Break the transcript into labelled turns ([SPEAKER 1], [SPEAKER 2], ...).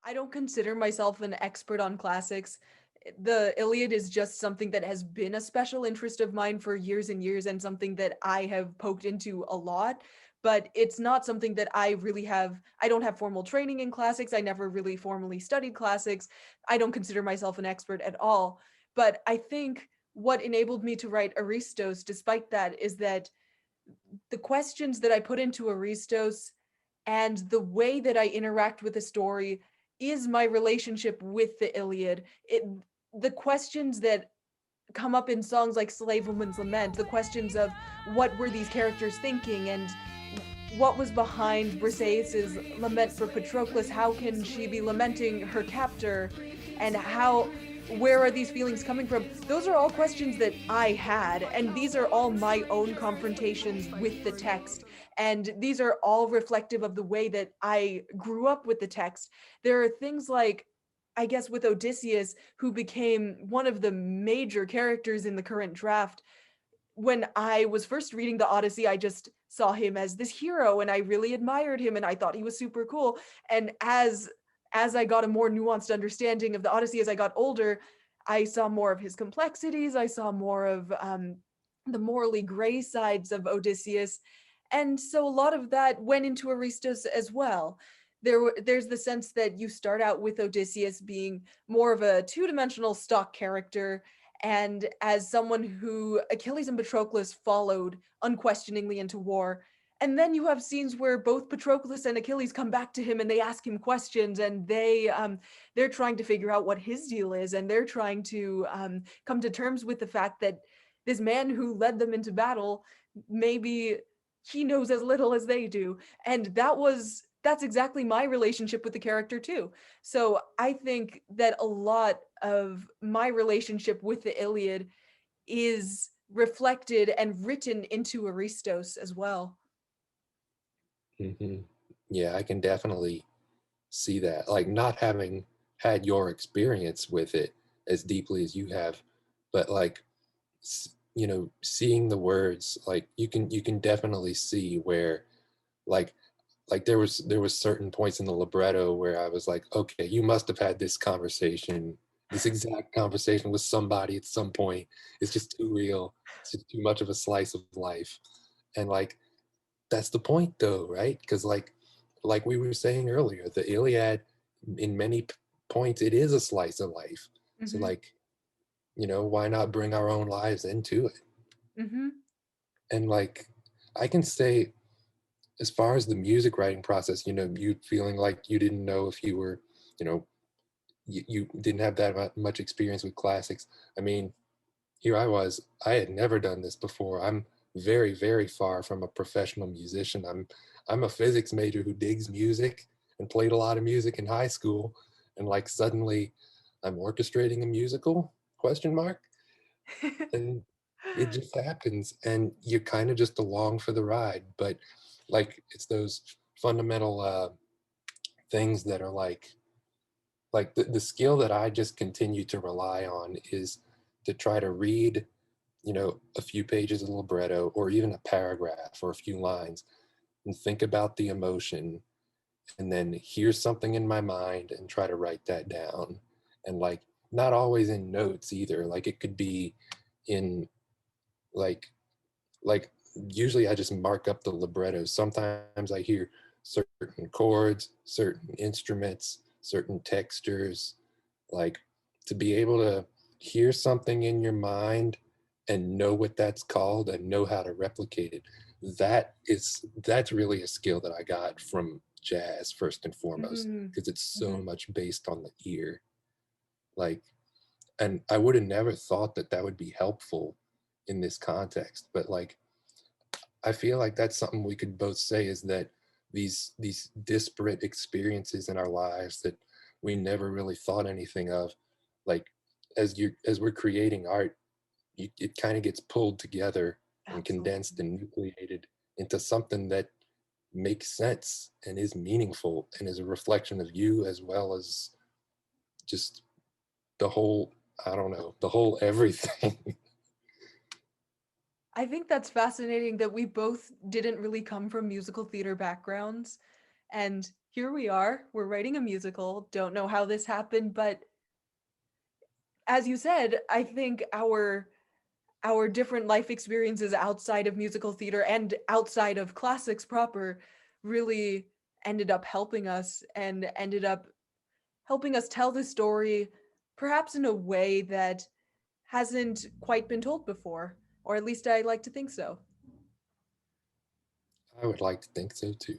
[SPEAKER 1] I don't consider myself an expert on classics. The Iliad is just something that has been a special interest of mine for years and years, and something that I have poked into a lot. But it's not something that I really have. I don't have formal training in classics. I never really formally studied classics. I don't consider myself an expert at all. But I think what enabled me to write Aristos, despite that, is that the questions that I put into Aristos and the way that I interact with the story is my relationship with the Iliad. The questions that come up in songs like Slave Woman's Lament, the questions of what were these characters thinking and what was behind Briseis's lament for Patroclus, how can she be lamenting her captor, and where are these feelings coming from? Those are all questions that I had, and these are all my own confrontations with the text. And these are all reflective of the way that I grew up with the text. There are things like, I guess, with Odysseus, who became one of the major characters in the current draft. When I was first reading the Odyssey, I just saw him as this hero and I really admired him and I thought he was super cool. And as I got a more nuanced understanding of the Odyssey as I got older, I saw more of his complexities. I saw more of the morally gray sides of Odysseus. And so a lot of that went into Aristos as well. There's the sense that you start out with Odysseus being more of a two-dimensional stock character, and as someone who Achilles and Patroclus followed unquestioningly into war. And then you have scenes where both Patroclus and Achilles come back to him and they ask him questions, and they're trying to figure out what his deal is, and they're trying to come to terms with the fact that this man who led them into battle, maybe he knows as little as they do. And that's exactly my relationship with the character too. So I think that a lot of my relationship with the Iliad is reflected and written into Aristos as well.
[SPEAKER 2] Hmm. Yeah, I can definitely see that. Like not having had your experience with it as deeply as you have, but like seeing the words, like you can definitely see where like there was certain points in the libretto where I was like, okay, you must have had this exact conversation with somebody at some point. It's just too real. It's just too much of a slice of life. And like that's the point though, right? Because like we were saying earlier, the Iliad in many points it is a slice of life. So
[SPEAKER 1] Mm-hmm.
[SPEAKER 2] like, why not bring our own lives into it?
[SPEAKER 1] Mm-hmm.
[SPEAKER 2] And like I can say as far as the music writing process, you feeling like you didn't know if you were, you know, you didn't have that much experience with classics. I mean, here I was, I had never done this before. I'm very, very far from a professional musician. I'm a physics major who digs music and played a lot of music in high school. And like suddenly I'm orchestrating a musical question mark. And it just happens and you're kind of just along for the ride. But like it's those fundamental things that are like the skill that I just continue to rely on is to try to read, a few pages of libretto or even a paragraph or a few lines and think about the emotion and then hear something in my mind and try to write that down. And like not always in notes either. Like it could be in like like usually I just mark up the librettos. Sometimes I hear certain chords, certain instruments, certain textures. Like to be able to hear something in your mind and know what that's called and know how to replicate it. That's really a skill that I got from jazz first and foremost
[SPEAKER 1] Mm-hmm.
[SPEAKER 2] because it's so
[SPEAKER 1] Mm-hmm.
[SPEAKER 2] much based on the ear. Like, and I would have never thought that that would be helpful in this context, but like I feel like that's something we could both say is that these disparate experiences in our lives that we never really thought anything of, like as we're creating art, it kind of gets pulled together and condensed
[SPEAKER 1] Absolutely.
[SPEAKER 2] and nucleated into something that makes sense and is meaningful and is a reflection of you as well as just the whole, I don't know, the whole everything.
[SPEAKER 1] I think that's fascinating that we both didn't really come from musical theater backgrounds. And here we are. We're writing a musical. Don't know how this happened, but as you said, I think our different life experiences outside of musical theater and outside of classics proper really ended up helping us and ended up helping us tell the story perhaps in a way that hasn't quite been told before, or at least I like to think so.
[SPEAKER 2] I would like to think so too.